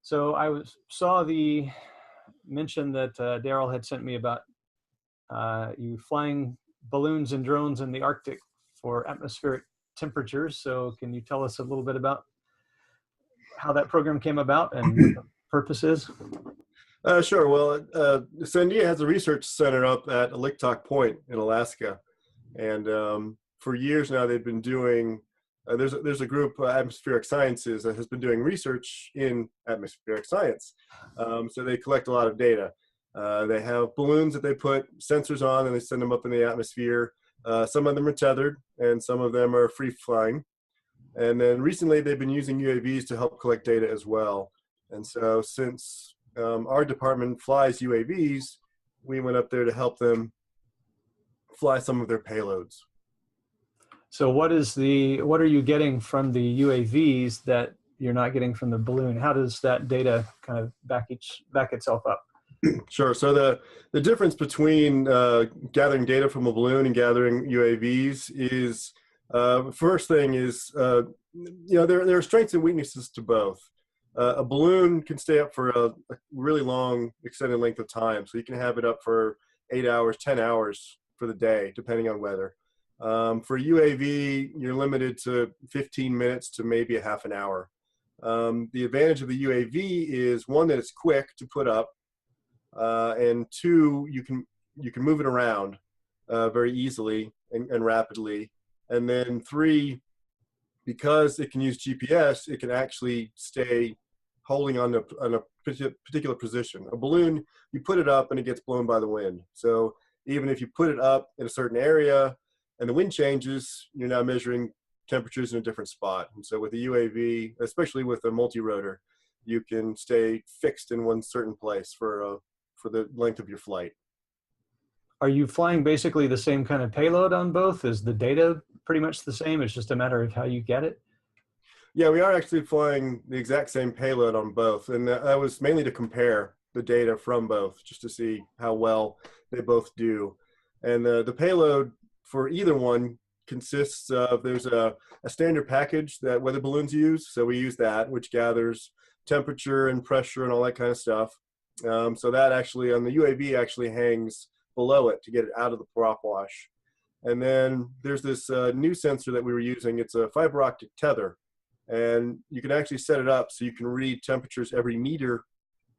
So saw the mention that Daryl had sent me about you flying balloons and drones in the Arctic for atmospheric temperatures. So can you tell us a little bit about how that program came about and what the purpose is? Sure. Well, Sandia has a research center up at Licktock Point in Alaska, and for years now they've been doing. There's a group, Atmospheric Sciences, that has been doing research in atmospheric science. So they collect a lot of data. They have balloons that they put sensors on, and they send them up in the atmosphere. Some of them are tethered, and some of them are free flying. And then recently, they've been using UAVs to help collect data as well. And so since our department flies UAVs, we went up there to help them fly some of their payloads. So what are you getting from the UAVs that you're not getting from the balloon? How does that data kind of back itself up? Sure. So the difference between gathering data from a balloon and gathering UAVs is, first thing is, there are strengths and weaknesses to both. A balloon can stay up for a really long, extended length of time. So you can have it up for 8 hours, 10 hours for the day, depending on weather. For UAV, you're limited to 15 minutes to maybe a half an hour. The advantage of the UAV is, one, that it's quick to put up, and two, you can move it around very easily and rapidly. And then three, because it can use GPS, it can actually stay holding on a particular position. A balloon, you put it up and it gets blown by the wind. So even if you put it up in a certain area and the wind changes, you're now measuring temperatures in a different spot. And so with a UAV, especially with a multi-rotor, you can stay fixed in one certain place for the length of your flight. Are you flying basically the same kind of payload on both? Is the data pretty much the same? It's just a matter of how you get it? Yeah, we are actually flying the exact same payload on both. And that was mainly to compare the data from both, just to see how well they both do. And the payload for either one consists of, there's a standard package that weather balloons use. So we use that, which gathers temperature and pressure and all that kind of stuff. So that actually, on the UAV, actually hangs below it to get it out of the prop wash. And then there's this new sensor that we were using. It's a fiber optic tether. And you can actually set it up so you can read temperatures every meter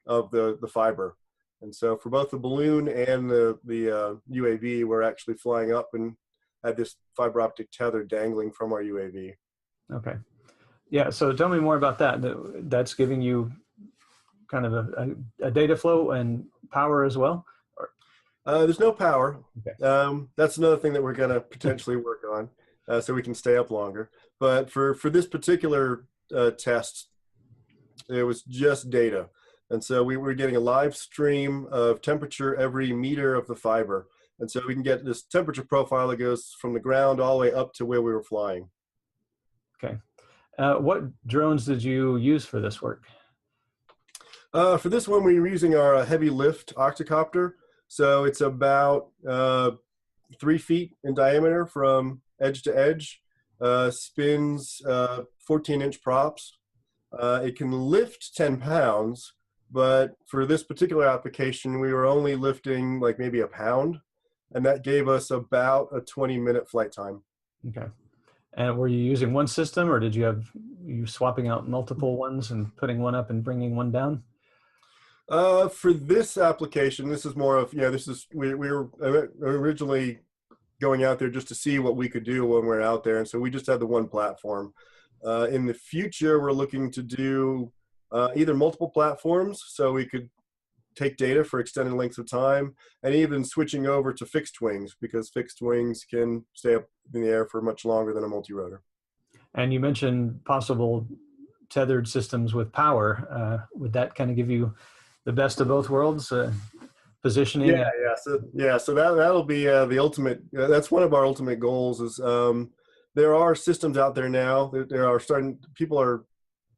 of the fiber. And so for both the balloon and the UAV, we're actually flying up and had this fiber optic tether dangling from our UAV. Okay. Yeah, so tell me more about that. That's giving you kind of a data flow and power as well? There's no power. Okay. That's another thing that we're going to potentially work on, so we can stay up longer. But for this particular test, it was just data. And so we were getting a live stream of temperature every meter of the fiber. And so we can get this temperature profile that goes from the ground all the way up to where we were flying. Okay. What drones did you use for this work? For this one, we were using our heavy lift octocopter. So it's about 3 feet in diameter from edge to edge, spins 14-inch props. It can lift 10 pounds, but for this particular application, we were only lifting like maybe a pound, and that gave us about a 20-minute flight time. Okay. And were you using one system, or did you swapping out multiple ones and putting one up and bringing one down? For this application, this is more of, we were originally going out there just to see what we could do when we're out there. And so we just had the one platform. In the future, we're looking to do either multiple platforms, so we could take data for extended lengths of time, and even switching over to fixed wings, because fixed wings can stay up in the air for much longer than a multi-rotor. And you mentioned possible tethered systems with power. Would that kind of give you the best of both worlds, positioning? So that'll be the ultimate. That's one of our ultimate goals. Is there are systems out there now.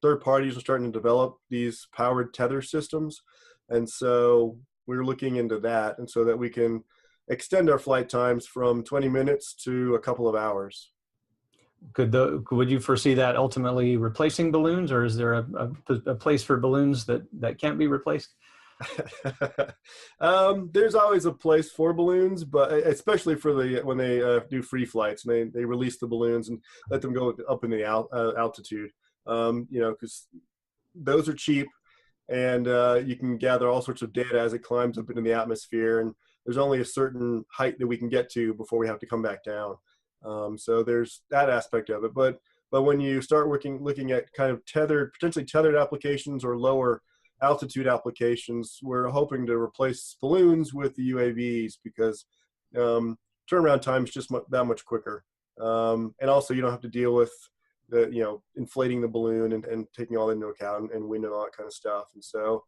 Third parties are starting to develop these powered tether systems, and so we're looking into that, and so that we can extend our flight times from 20 minutes to a couple of hours. Would you foresee that ultimately replacing balloons, or is there a place for balloons that can't be replaced? There's always a place for balloons, but especially for when they do free flights and they release the balloons and let them go up in the altitude. Because those are cheap, and you can gather all sorts of data as it climbs up into the atmosphere. And there's only a certain height that we can get to before we have to come back down. So there's that aspect of it. But when you start looking at kind of potentially tethered applications or lower altitude applications, we're hoping to replace balloons with the UAVs because turnaround time is just that much quicker. And also you don't have to deal with inflating the balloon and taking all into account and wind and all that kind of stuff. And so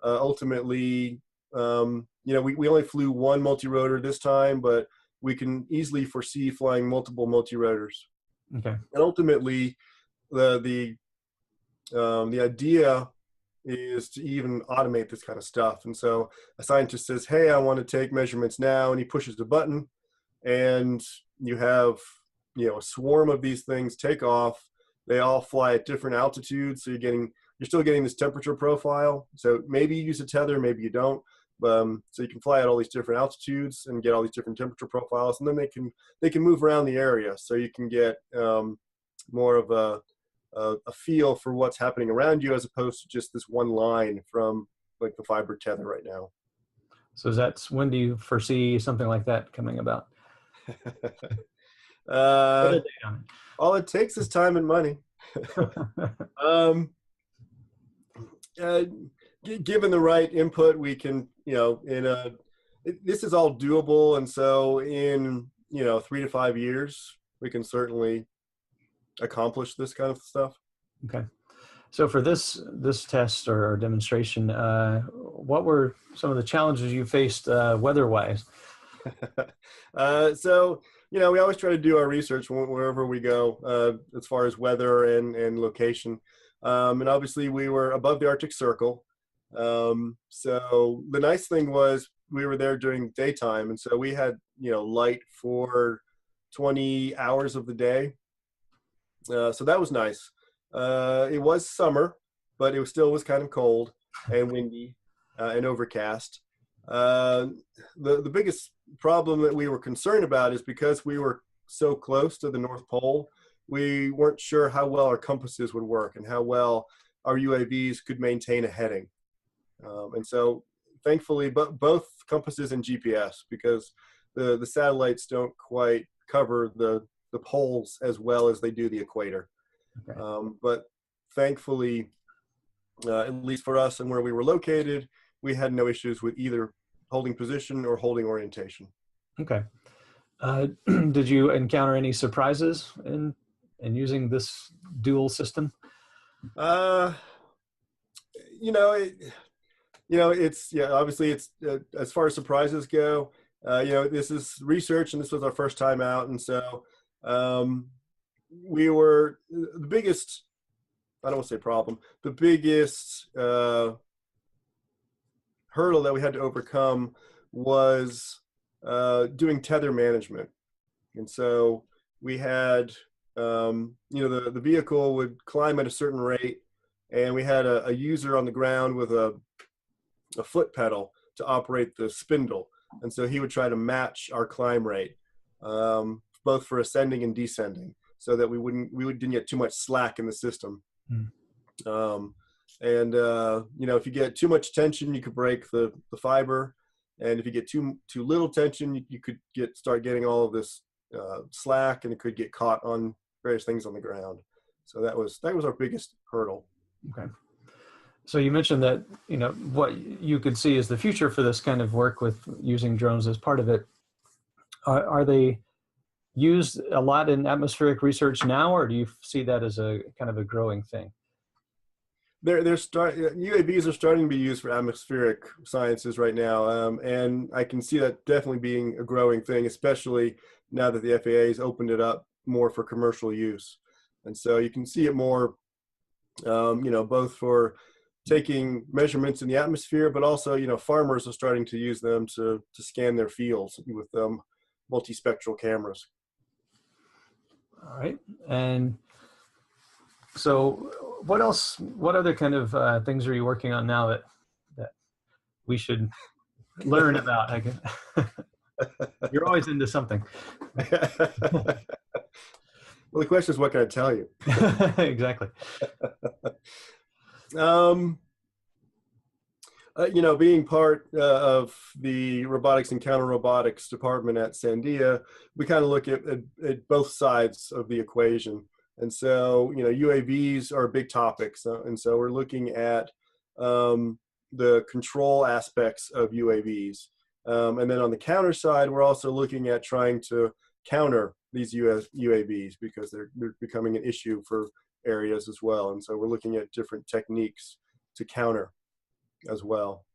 ultimately, we only flew one multi-rotor this time, but we can easily foresee flying multiple multi-rotors. Okay. And ultimately, the idea is to even automate this kind of stuff. And so a scientist says, hey, I want to take measurements now, and he pushes the button, and you have a swarm of these things take off. They all fly at different altitudes, so you're still getting this temperature profile. So maybe you use a tether, maybe you don't. So you can fly at all these different altitudes and get all these different temperature profiles, and then they can move around the area, so you can get more of a feel for what's happening around you, as opposed to just this one line from like the fiber tether right now. So when do you foresee something like that coming about? All it takes is time and money. Given the right input, we can, this is all doable. And so in, 3 to 5 years, we can certainly accomplish this kind of stuff. Okay. So for this test or demonstration, what were some of the challenges you faced weather-wise? So, we always try to do our research wherever we go, as far as weather and location. And obviously we were above the Arctic Circle. So the nice thing was we were there during daytime, and so we had, light for 20 hours of the day. So that was nice. It was summer, but it still was kind of cold and windy and overcast. The biggest problem that we were concerned about is because we were so close to the North Pole, we weren't sure how well our compasses would work and how well our UAVs could maintain a heading. And so thankfully, both compasses and GPS, because the satellites don't quite cover the poles as well as they do the equator. Okay. But thankfully, at least for us and where we were located, we had no issues with either holding position or holding orientation. Okay. Did you encounter any surprises in using this dual system? Obviously it's as far as surprises go, this is research and this was our first time out. And so we were the biggest, I don't want to say problem, the biggest hurdle that we had to overcome was doing tether management. And so we had, the vehicle would climb at a certain rate, and we had a user on the ground with a foot pedal to operate the spindle. And so he would try to match our climb rate, both for ascending and descending, so that we didn't get too much slack in the system. If you get too much tension, you could break the fiber. And if you get too little tension, you could start getting all of this slack, and it could get caught on various things on the ground. So that was our biggest hurdle. Okay. So you mentioned that, what you could see as the future for this kind of work with using drones as part of it. Are they used a lot in atmospheric research now, or do you see that as a kind of a growing thing? UAVs are starting to be used for atmospheric sciences right now, and I can see that definitely being a growing thing, especially now that the FAA has opened it up more for commercial use. And so you can see it more, both for taking measurements in the atmosphere, but also, farmers are starting to use them to scan their fields with multispectral cameras. All right. And so what else, what other kind of things are you working on now that we should learn about? I guess. You're always into something. Well, the question is, what can I tell you? Exactly. You know, being part of the robotics and counter robotics department at Sandia, we kind of look at both sides of the equation. And so, you know, UAVs are a big topic. And so we're looking at the control aspects of UAVs. And then on the counter side, we're also looking at trying to counter these UAVs because they're becoming an issue for areas as well. And so we're looking at different techniques to counter as well.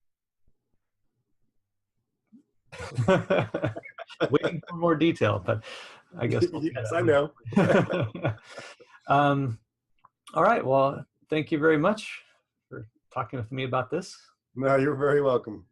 Waiting for more detail, but I guess we'll yes, I know. All right. Well, thank you very much for talking with me about this. No, you're very welcome.